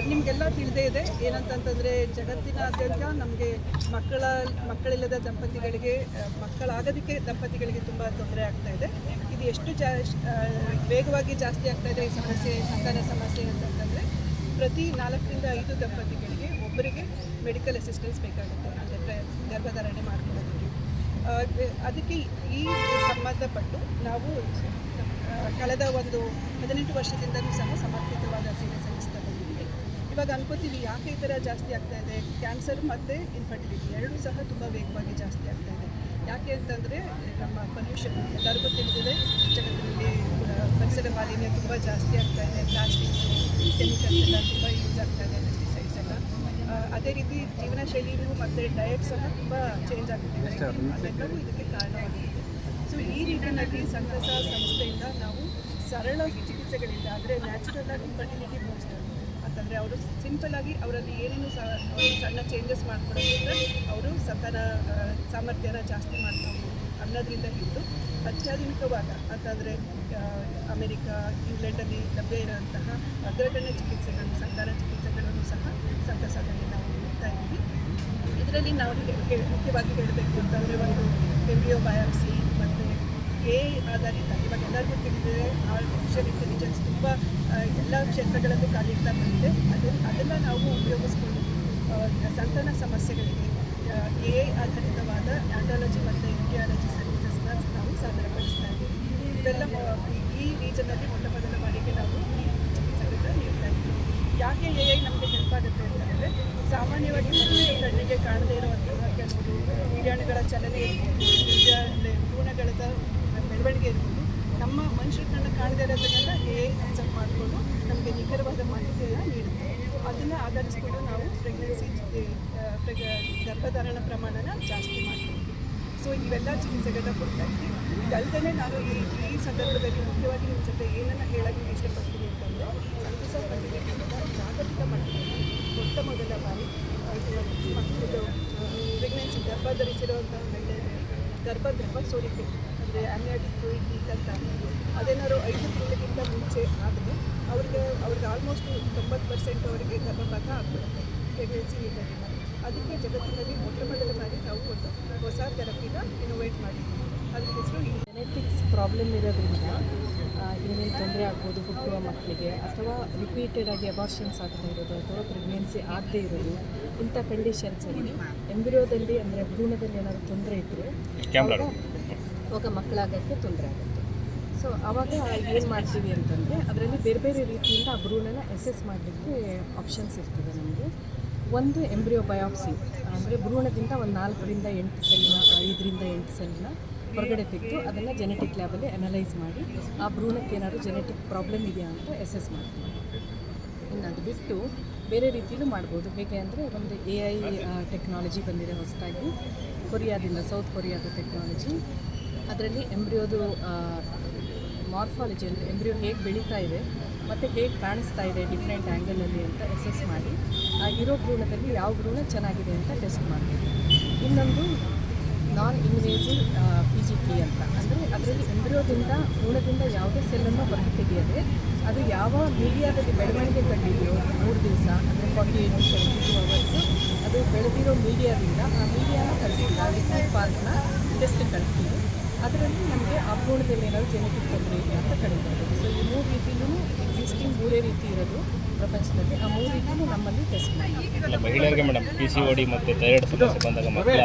ನಿಮಗೆಲ್ಲ ತಿಳಿದೇ ಇದೆ ಏನಂತಂತಂದರೆ ಜಗತ್ತಿನಾದ್ಯಂತ ನಮಗೆ ಮಕ್ಕಳಿಲ್ಲದ ದಂಪತಿಗಳಿಗೆ ಮಕ್ಕಳಾಗೋದಕ್ಕೆ ದಂಪತಿಗಳಿಗೆ ತುಂಬ ತೊಂದರೆ ಆಗ್ತಾ ಇದೆ. ಇದು ಎಷ್ಟು ವೇಗವಾಗಿ ಜಾಸ್ತಿ ಆಗ್ತಾ ಇದೆ ಈ ಸಮಸ್ಯೆ, ಸಂತಾನ ಸಮಸ್ಯೆ ಅಂತಂತಂದರೆ ಪ್ರತಿ 4 ರಿಂದ 5 ದಂಪತಿಗಳಿಗೆ ಒಬ್ಬರಿಗೆ ಮೆಡಿಕಲ್ ಅಸಿಸ್ಟೆನ್ಸ್ ಬೇಕಾಗುತ್ತೆ, ಅಂದರೆ ಗರ್ಭಧಾರಣೆ ಮಾಡ್ಕೊಳ್ಳೋದಕ್ಕೆ. ಅದಕ್ಕೆ ಈ ಸಂಬಂಧಪಟ್ಟು ನಾವು ಕಳೆದ ಒಂದು 18 ವರ್ಷದಿಂದಲೂ ಸಹ ಸಮರ್ಪಿತವಾದ ಸೇವೆ ಸಲ್ಲಿಸ್ತಾ ಬಂದಿದ್ದೀವಿ. ಇವಾಗ ಅನ್ಕೋತೀವಿ ಯಾಕೆ ಈ ಥರ ಜಾಸ್ತಿ ಆಗ್ತಾ ಇದೆ, ಕ್ಯಾನ್ಸರ್ ಮತ್ತು ಇನ್ಫರ್ಟಿಲಿಟಿ ಎರಡೂ ಸಹ ತುಂಬ ವೇಗವಾಗಿ ಜಾಸ್ತಿ ಆಗ್ತಾ ಇದೆ. ಯಾಕೆ ಅಂತಂದರೆ ನಮ್ಮ ಪೊಲ್ಯೂಷನ್ ಎಲ್ಲರಿಗೂ ತಿಳಿದಿದೆ, ಜಗತ್ತಿನಲ್ಲಿ ಪರಿಸರ ಮಾಲಿನ್ಯ ತುಂಬ ಜಾಸ್ತಿ ಆಗ್ತಾ ಇದೆ, ಪ್ಲಾಸ್ಟಿಕ್ಸು, ಕೆಮಿಕಲ್ಸ್ ಎಲ್ಲ ತುಂಬ ಯೂಸ್ ಆಗ್ತಾ ಇದೆ, ಪೆಸ್ಟಿಸೈಡ್ಸ್ ಎಲ್ಲ. ಅದೇ ರೀತಿ ಜೀವನ ಶೈಲಿನೂ ಮತ್ತು ಡಯಟ್ ಸಹ ತುಂಬ ಚೇಂಜ್ ಆಗ್ತಿದೆ, ಅದೆಲ್ಲವೂ ಇದಕ್ಕೆ ಕಾರಣವಾಗಿದೆ. ಸೊ ಈ ನಿಟ್ಟಿನಲ್ಲಿ ಸಂತಸ ಸಂಸ್ಥೆಯಿಂದ ನಾವು ಸರಳ ಚಿಕಿತ್ಸೆಗಳಿಂದ, ಅಂದರೆ ನ್ಯಾಚುರಲ್ ಆಗಿ ಇನ್ಫರ್ಟಿಲಿಟಿ ಬೂಸ್ಟರ್ ಅಂತಂದರೆ ಅವರು ಸಿಂಪಲ್ಲಾಗಿ ಅವರಲ್ಲಿ ಏನೇನು ಸಣ್ಣ ಚೇಂಜಸ್ ಮಾಡ್ಕೊಳ್ಳೋದ್ರಿಂದ ಅವರು ಸಂತಾನ ಸಾಮರ್ಥ್ಯನ ಜಾಸ್ತಿ ಮಾಡ್ಕೊಂಡು ಅನ್ನೋದ್ರಿಂದ ಹಿಡಿದು ಅತ್ಯಾಧುನಿಕವಾದ ಅಂತಂದರೆ ಅಮೆರಿಕಾ, ಇಂಗ್ಲೆಂಡಲ್ಲಿ ಲಭ್ಯ ಇರುವಂತಹ ಅಗ್ರಗಣ್ಯ ಚಿಕಿತ್ಸೆಗಳು, ಸಂತಾನ ಚಿಕಿತ್ಸೆಗಳನ್ನು ಸಹ ಸಂತಸದಲ್ಲಿ ನಾವು ನೋಡ್ತಾ ಇದ್ದೀವಿ. ಇದರಲ್ಲಿ ನಾವು ಮುಖ್ಯವಾಗಿ ಹೇಳಬೇಕು ಅಂತಂದರೆ ಒಂದು ಎಂಬ್ರಿಯೋ ಬಯಾಪ್ಸಿ ಮತ್ತು AI ಆಧಾರಿತ, ಇವಾಗ ಎಲ್ಲರಿಗೂ ತಿಳಿದಿದೆ ಆರ್ಟಿಫಿಷಿಯಲ್ ಇಂಟೆಲಿಜೆನ್ಸ್ ತುಂಬ ಎಲ್ಲ ಕ್ಷೇತ್ರಗಳಲ್ಲೂ ಕಾಲಿಡ್ತಾ ಬಂದಿದೆ. ಅದನ್ನು ನಾವು ಉಪಯೋಗಿಸ್ಕೊಂಡು ಸಂತಾನ ಸಮಸ್ಯೆಗಳಿಗೆ AI ಆಧಾರಿತವಾದ ಆಂಟಾಲಜಿ ಮತ್ತು ಎಂಬ್ರಿಯಾಲಜಿ ಸರ್ವಿಸಸ್ನ ನಾವು ಸಾದರಪಡಿಸ್ತಾ ಇದ್ದೀವಿ. ಇವೆಲ್ಲ ಈ ರೀಜನಲ್ಲಿ ಮೊದಲ ಬಾರಿಗೆ ನಾವು ಈ ಚಿಕಿತ್ಸೆಗಳನ್ನ ನೀಡ್ತಾ ಇದ್ದೀವಿ. ಯಾಕೆ AI ನಮಗೆ ಹೆಲ್ಪ್ ಆಗುತ್ತೆ ಅಂತಂದರೆ ಸಾಮಾನ್ಯವಾಗಿ ಮನುಷ್ಯ ಕಣ್ಣಿಗೆ ಕಾಣದೇ ಇರುವಂತಹ ಕೆಲವರು ವೀರ್ಯಾಣುಗಳ ಚಲನೆ ಇರ್ಬೋದು, ಭ್ರೂಣಗಳ ಬೆಳವಣಿಗೆ ಇರ್ಬೋದು, ನಮ್ಮ ಮನುಷ್ಯರ ಕಣ್ಣು ಕಾಣದೇ ಇರೋದನ್ನೆಲ್ಲ AI ಅಬ್ಸರ್ವ್ ಮಾಡಿಕೊಂಡು ನಮಗೆ ನಿಖರವಾದ ಮಾಹಿತಿಯನ್ನು ನೀಡುತ್ತೆ. ಅದನ್ನು ಆಧರಿಸಿಕೊಂಡು ನಾವು ಗರ್ಭಧಾರಣ ಪ್ರಮಾಣನ ಜಾಸ್ತಿ ಮಾಡ್ತೀವಿ. ಸೊ ಇವೆಲ್ಲ ಚಿಕಿತ್ಸೆಗಳನ್ನ ಕೊಡ್ತಾ ಇದ್ದೀವಿ. ಇದಲ್ಲದೆ ನಾನು ಈ ಸಂದರ್ಭದಲ್ಲಿ ಮುಖ್ಯವಾಗಿ ನಿಮ್ಮ ಜೊತೆ ಏನನ್ನು ಹೇಳೋಕ್ಕೆ ಇಷ್ಟಪಡ್ತೀನಿ ಅಂತಂದರೆ ಸಂತಸ ಫರ್ಟಿಲಿಟಿಯಿಂದ ಜಾಗತಿಕ ಮಟ್ಟದಲ್ಲಿ ಮೊದಲ ಬಾರಿ ಮಕ್ಕಳು ಪ್ರೆಗ್ನೆನ್ಸಿ ಗರ್ಭ ಧರಿಸಿರುವಂತಹ ಮಹಿಳೆಯರಲ್ಲಿ ಗರ್ಭದ್ರವ ಸೋರಿಕೆ, ಅಂದರೆ ಅಮ್ನಿಯಾಟಿಕ್ ಫ್ಲೂಯಿಡ್ ಲೀಕ್ ಅಂತ ಅದೇನಾದ್ರು 5 ತಿಂಗಳಿಗಿಂತ ಮುಂಚೆ ಆದರೆ ಅವ್ರಿಗೆ ಆಲ್ಮೋಸ್ಟ್ 90% ಅವರಿಗೆ ಗರ್ಭಪಾತ ಆಗ್ಬಿಡುತ್ತೆ ಪ್ರೆಗ್ನೆನ್ಸಿ ನೀಡೋದಿಲ್ಲ. ಅದಕ್ಕೆ ಜಗತ್ತಿನಲ್ಲಿ ಮೊದಲ ಬಾರಿ ನಾವು ಒಂದು ಹೊಸ ಥೆರಪಿನ ಇನೋವೇಟ್ ಮಾಡಿದ್ದೀವಿ. ಅದ್ರ ಹೆಸರು ಜೆನೆಟಿಕ್ಸ್ ಪ್ರಾಬ್ಲಮ್ ಇರೋದ್ರಿಂದ ಏನೇನು ತೊಂದರೆ ಆಗ್ಬೋದು ಹುಟ್ಟುವ ಮಕ್ಕಳಿಗೆ, ಅಥವಾ ರಿಪೀಟೆಡ್ ಆಗಿ ಅಬಾರ್ಷನ್ಸ್ ಆಗ್ತಾ ಇರೋದು ಅಥವಾ ಪ್ರೆಗ್ನೆನ್ಸಿ ಆಗದೇ ಇರೋದು, ಇಂಥ ಕಂಡೀಷನ್ಸಲ್ಲಿ ಎಂಬ್ರಿಯೋದಲ್ಲಿ ಅಂದರೆ ಭ್ರೂಣದಲ್ಲಿ ಏನಾದರೂ ತೊಂದರೆ ಇದ್ದರೆ ಅವಾಗ ಮಕ್ಕಳಾಗೋಕ್ಕೆ ತೊಂದರೆ ಆಗುತ್ತೆ. ಸೊ ಆವಾಗ ಏನು ಮಾಡ್ತೀವಿ ಅಂತಂದರೆ ಅದರಲ್ಲಿ ಬೇರೆ ಬೇರೆ ರೀತಿಯಿಂದ ಆ ಭ್ರೂಣನ ಅಸೆಸ್ ಮಾಡಲಿಕ್ಕೆ ಆಪ್ಷನ್ಸ್ ಇರ್ತದೆ ನಮಗೆ. ಒಂದು ಎಂಬ್ರಿಯೋ ಬಯಾಪ್ಸಿ, ಅಂದರೆ ಭ್ರೂಣದಿಂದ ಒಂದು 4 ರಿಂದ 8 ಸೆಲ್ನ 5 ರಿಂದ 8 ಸೆಲ್ನ ಹೊರಗಡೆ ತೆಗೆದು ಅದನ್ನು ಜೆನೆಟಿಕ್ ಲ್ಯಾಬಲ್ಲಿ ಅನಲೈಸ್ ಮಾಡಿ ಆ ಭ್ರೂಣಕ್ಕೆ ಏನಾದರೂ ಜೆನೆಟಿಕ್ ಪ್ರಾಬ್ಲಮ್ ಇದೆಯಾ ಅಂತ ಅಸೆಸ್ ಮಾಡ್ತೀವಿ. ಇನ್ನು ಅದು ಬಿಟ್ಟು ಬೇರೆ ರೀತಿಯಲ್ಲೂ ಮಾಡ್ಬೋದು. ಹೇಗೆ ಅಂದರೆ ಒಂದು AI ಟೆಕ್ನಾಲಜಿ ಬಂದಿದೆ ಹೊಸದಾಗಿ ಕೊರಿಯಾದಿಂದ, ಸೌತ್ ಕೊರಿಯಾದ ಟೆಕ್ನಾಲಜಿ. ಅದರಲ್ಲಿ ಎಂಬ್ರಿಯೋದು ಮಾರ್ಫಾಲಜಿ, ಅಂದರೆ ಎಂಬ್ರಿಯೋ ಹೇಗೆ ಬೆಳೀತಾ ಇದೆ ಮತ್ತು ಹೇಗೆ ಕಾಣಿಸ್ತಾ ಇದೆ ಡಿಫ್ರೆಂಟ್ ಆ್ಯಂಗಲಲ್ಲಿ ಅಂತ ಅಸೆಸ್ ಮಾಡಿ ಆ ಇರೋ ಭ್ರೂಣದಲ್ಲಿ ಯಾವ ಭ್ರೂಣ ಚೆನ್ನಾಗಿದೆ ಅಂತ ಟೆಸ್ಟ್ ಮಾಡ್ತೀವಿ. ಇನ್ನೊಂದು ನಾನ್ ಇನ್ವೇಸಿವ್ PGT ಅಂತ, ಅಂದರೆ ಅದರಲ್ಲಿ ಎಂಬ್ರಿಯೋದಿಂದ ಭ್ರೂಣದಿಂದ ಯಾವುದೇ ಸೆಲ್ಲನ್ನು ಹೊರಗೆ ತೆಗೆಯದೆ ಅದು ಯಾವ ಮೀಡಿಯಾದಲ್ಲಿ ಬೆಳವಣಿಗೆ ಕಂಡಿದೆಯೋ 3 ದಿವಸ, ಅಂದರೆ 48 to 72 ಅವರ್ಸು ಅದು ಬೆಳೆದಿರೋ ಮೀಡಿಯಾದಿಂದ ಆ ಮೀಡಿಯಾನ ಕಳಿಸ್ತೀವಿ, ಆ ಲಿಕ್ವಿಡ್ ಪಾರ್ಟ್ನ ಟೆಸ್ಟ್ ಕಳಿಸ್ತೀವಿ. ಅದರಲ್ಲಿ ನಮಗೆ ಆ ಭ್ರೂಣದಲ್ಲಿ ಏನಾದರೂ ಜೆನೆಟಿಕ್ ತೊಂದರೆ ಇದೆ ಅಂತ ಕಂಡುಬರ್ತದೆ. ಸೊ ಈ 3 ರೀತಿಯೂ ಎಕ್ಸಿಸ್ಟಿಂಗ್ 3 ರೀತಿ ಇರೋದು ಪ್ರಪಂಚದಲ್ಲಿ, ಆ 3 ರೀತಿಯೂ ನಮ್ಮಲ್ಲಿ ಟೆಸ್ಟ್ ಮಾಡಿ. ಮಹಿಳೆಯರಿಗೆ ಮೇಡಮ್ PCOD ಮತ್ತು ಥೈರಾಯ್ಡ್ ಸಮಸ್ಯೆ ಬಂದಾಗ ಮಕ್ಕಳ